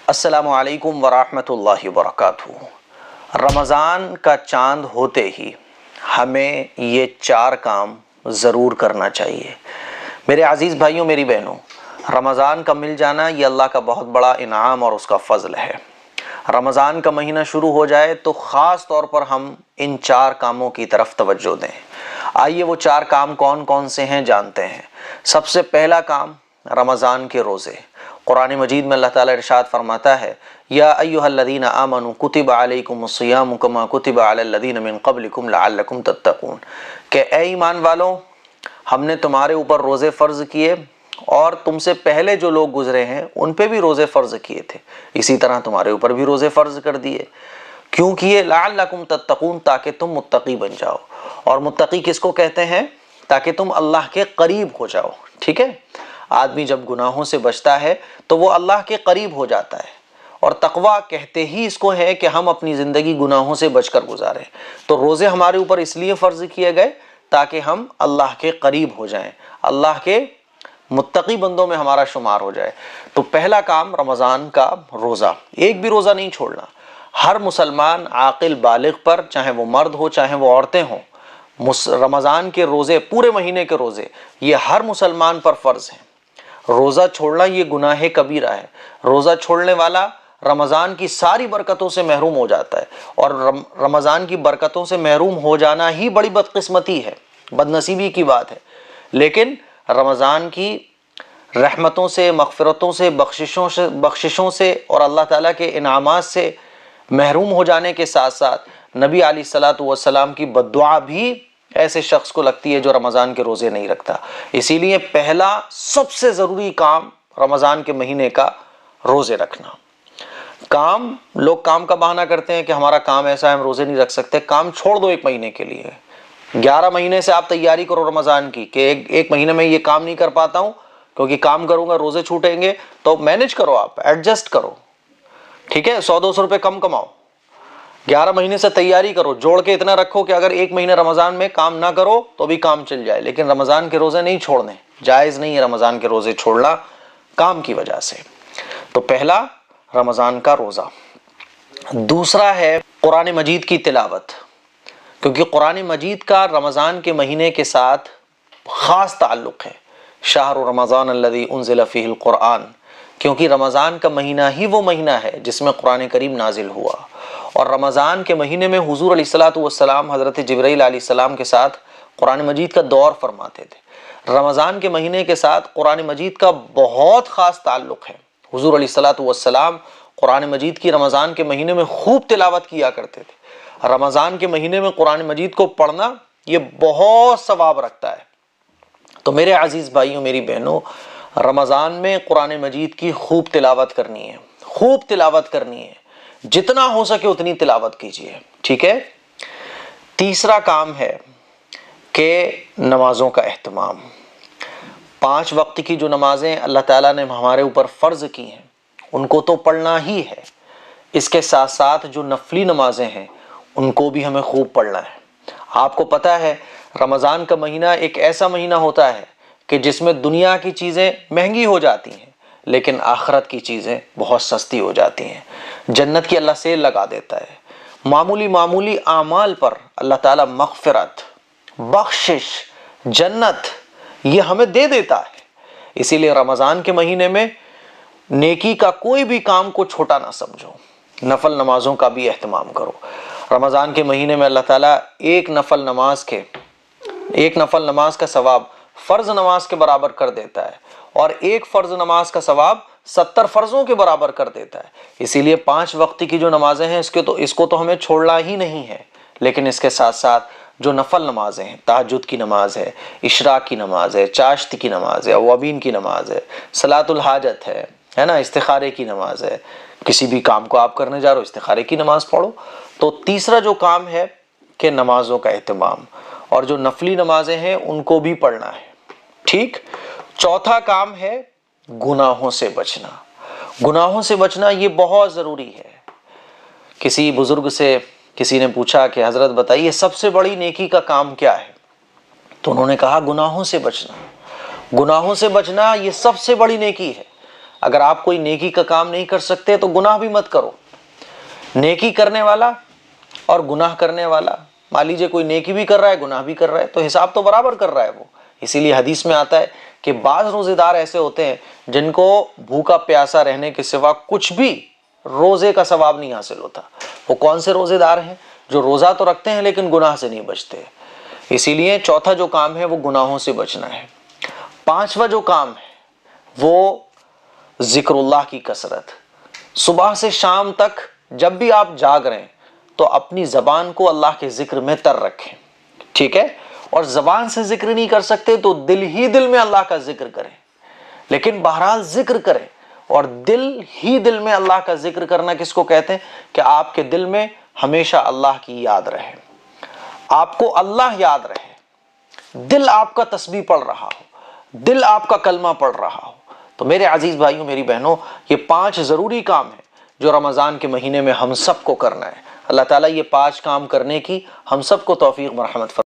السلام علیکم ورحمۃ اللہ وبرکاتہ۔ رمضان کا چاند ہوتے ہی ہمیں یہ 4 کام ضرور کرنا چاہیے۔ میرے عزیز بھائیوں، میری بہنوں، رمضان کا مل جانا یہ اللہ کا بہت بڑا انعام اور اس کا فضل ہے۔ رمضان کا مہینہ شروع ہو جائے تو خاص طور پر ہم ان 4 کاموں کی طرف توجہ دیں۔ آئیے وہ 4 کام کون کون سے ہیں جانتے ہیں۔ سب سے پہلا کام رمضان کے روزے۔ قرآن مجید میں اللہ تعالیٰ ارشاد فرماتا ہے، یا ایھا الذین آمنوا کتب علیکم الصیام کما کتب علی الذین من قبلکم لعلکم تتقون، کہ اے ایمان والو، ہم نے تمہارے اوپر روزے فرض کیے اور تم سے پہلے جو لوگ گزرے ہیں ان پہ بھی روزے فرض کیے تھے، اسی طرح تمہارے اوپر بھی روزے فرض کر دیے۔ کیوں کیے؟ لعلکم تتقون، تاکہ تم متقی بن جاؤ۔ اور متقی کس کو کہتے ہیں؟ تاکہ تم اللہ کے قریب ہو جاؤ۔ ٹھیک ہے، آدمی جب گناہوں سے بچتا ہے تو وہ اللہ کے قریب ہو جاتا ہے، اور تقویٰ کہتے ہی اس کو ہے کہ ہم اپنی زندگی گناہوں سے بچ کر گزاریں۔ تو روزے ہمارے اوپر اس لیے فرض کیے گئے تاکہ ہم اللہ کے قریب ہو جائیں، اللہ کے متقی بندوں میں ہمارا شمار ہو جائے۔ تو پہلا کام رمضان کا روزہ، ایک بھی روزہ نہیں چھوڑنا۔ ہر مسلمان عاقل بالغ پر، چاہے وہ مرد ہو چاہے وہ عورتیں ہوں، رمضان کے روزے، پورے مہینے کے روزے، یہ ہر مسلمان پر فرض ہیں۔ روزہ چھوڑنا یہ گناہ کبیرہ ہے۔ روزہ چھوڑنے والا رمضان کی ساری برکتوں سے محروم ہو جاتا ہے، اور رمضان کی برکتوں سے محروم ہو جانا ہی بڑی بدقسمتی ہے، بد نصیبی کی بات ہے۔ لیکن رمضان کی رحمتوں سے، مغفرتوں سے، بخششوں سے اور اللہ تعالیٰ کے انعامات سے محروم ہو جانے کے ساتھ ساتھ نبی علیہ الصلوۃ والسلام کی بد دعا بھی ایسے شخص کو لگتی ہے جو رمضان کے روزے نہیں رکھتا۔ اسی لیے پہلا سب سے ضروری کام رمضان کے مہینے کا روزے رکھنا۔ لوگ کام کا بہانہ کرتے ہیں کہ ہمارا کام ایسا ہے، ہم روزے نہیں رکھ سکتے۔ کام چھوڑ دو ایک مہینے کے لیے۔ 11 مہینے سے آپ تیاری کرو رمضان کی کہ ایک مہینے میں یہ کام نہیں کر پاتا ہوں کیونکہ کام کروں گا روزے چھوٹیں گے، تو مینج کرو، آپ ایڈجسٹ کرو۔ ٹھیک ہے، 100-200 روپے کم کماؤ، 11 مہینے سے تیاری کرو، جوڑ کے اتنا رکھو کہ اگر ایک مہینہ رمضان میں کام نہ کرو تو بھی کام چل جائے، لیکن رمضان کے روزے نہیں چھوڑنے، جائز نہیں ہے رمضان کے روزے چھوڑنا کام کی وجہ سے۔ تو پہلا رمضان کا روزہ۔ دوسرا ہے قرآن مجید کی تلاوت، کیونکہ قرآن مجید کا رمضان کے مہینے کے ساتھ خاص تعلق ہے۔ شہر رمضان الذی انزل فیہ القرآن، کیونکہ رمضان کا مہینہ ہی وہ مہینہ ہے جس میں قرآن کریم نازل ہوا، اور رمضان کے مہینے میں حضور علیہ الصلوۃ والسلام حضرت جبرائیل علیہ السلام کے ساتھ قرآن مجید کا دور فرماتے تھے۔ رمضان کے مہینے کے ساتھ قرآن مجید کا بہت خاص تعلق ہے۔ حضور علیہ الصلوۃ والسلام قرآن مجید کی رمضان کے مہینے میں خوب تلاوت کیا کرتے تھے۔ رمضان کے مہینے میں قرآن مجید کو پڑھنا یہ بہت ثواب رکھتا ہے۔ تو میرے عزیز بھائیوں، میری بہنوں، رمضان میں قرآن مجید کی خوب تلاوت کرنی ہے، خوب تلاوت کرنی ہے، جتنا ہو سکے اتنی تلاوت کیجیے۔ ٹھیک ہے۔ تیسرا کام ہے کہ نمازوں کا اہتمام۔ 5 وقت کی جو نمازیں اللہ تعالیٰ نے ہمارے اوپر فرض کی ہیں ان کو تو پڑھنا ہی ہے، اس کے ساتھ ساتھ جو نفلی نمازیں ہیں ان کو بھی ہمیں خوب پڑھنا ہے۔ آپ کو پتہ ہے رمضان کا مہینہ ایک ایسا مہینہ ہوتا ہے کہ جس میں دنیا کی چیزیں مہنگی ہو جاتی ہیں لیکن آخرت کی چیزیں بہت سستی ہو جاتی ہیں۔ جنت کی اللہ سیل لگا دیتا ہے۔ معمولی اعمال پر اللہ تعالیٰ مغفرت، بخشش، جنت یہ ہمیں دے دیتا ہے۔ اسی لیے رمضان کے مہینے میں نیکی کا کوئی بھی کام کو چھوٹا نہ سمجھو، نفل نمازوں کا بھی اہتمام کرو۔ رمضان کے مہینے میں اللہ تعالیٰ ایک نفل نماز کا ثواب فرض نماز کے برابر کر دیتا ہے، اور ایک فرض نماز کا ثواب 70 فرضوں کے برابر کر دیتا ہے۔ اسی لیے 5 وقت کی جو نمازیں ہیں اس کو تو ہمیں چھوڑنا ہی نہیں ہے، لیکن اس کے ساتھ ساتھ جو نفل نمازیں ہیں، تہجد کی نماز ہے، اشراق کی نماز ہے، چاشت کی نماز ہے، اوابین کی نماز ہے، صلاۃ الحاجت ہے نا، استخارے کی نماز ہے، کسی بھی کام کو آپ کرنے جا رہے ہو استخارے کی نماز پڑھو۔ تو تیسرا جو کام ہے کہ نمازوں کا اہتمام، اور جو نفلی نمازیں ہیں ان کو بھی پڑھنا ہے۔ ٹھیک۔ چوتھا کام ہے گناہوں سے بچنا۔ گناہوں سے بچنا یہ بہت ضروری ہے۔ کسی بزرگ سے کسی نے پوچھا کہ حضرت بتائیے سب سے بڑی نیکی کا کام کیا ہے؟ تو انہوں نے کہا گناہوں سے بچنا۔ گناہوں سے بچنا یہ سب سے بڑی نیکی ہے۔ اگر آپ کوئی نیکی کا کام نہیں کر سکتے تو گناہ بھی مت کرو. نیکی کرنے والا اور گناہ کرنے والا، مان لیجیے کوئی نیکی بھی کر رہا ہے گناہ بھی کر رہا ہے تو حساب تو برابر کر رہا ہے وہ. اسی لیے حدیث میں آتا ہے کہ بعض روزے دار ایسے ہوتے ہیں جن کو بھوکا پیاسا رہنے کے سوا کچھ بھی روزے کا ثواب نہیں حاصل ہوتا. وہ کون سے روزے دار ہیں؟ جو روزہ تو رکھتے ہیں لیکن گناہ سے نہیں بچتے. اسی لیے چوتھا جو کام ہے وہ گناہوں سے بچنا ہے. پانچواں جو کام ہے وہ ذکر اللہ کی کثرت. صبح سے شام تک جب بھی آپ جاگ رہے ہیں تو اپنی زبان کو اللہ کے ذکر میں تر رکھیں، ٹھیک ہے؟ اور زبان سے ذکر نہیں کر سکتے تو دل ہی دل میں اللہ کا ذکر کریں. لیکن بہرحال ذکر کریں. اور دل ہی دل میں اللہ کا ذکر کرنا کس کو کہتے ہیں؟ کہ آپ کے دل میں ہمیشہ اللہ کی یاد رہے، آپ کو اللہ یاد رہے، دل آپ کا تسبیح پڑھ رہا ہو، دل آپ کا کلمہ پڑھ رہا ہو. تو میرے عزیز بھائیوں میری بہنوں، یہ 5 ضروری کام ہیں جو رمضان کے مہینے میں ہم سب کو کرنا ہے. اللہ تعالیٰ یہ 5 کام کرنے کی ہم سب کو توفیق مرحمت فرمائے.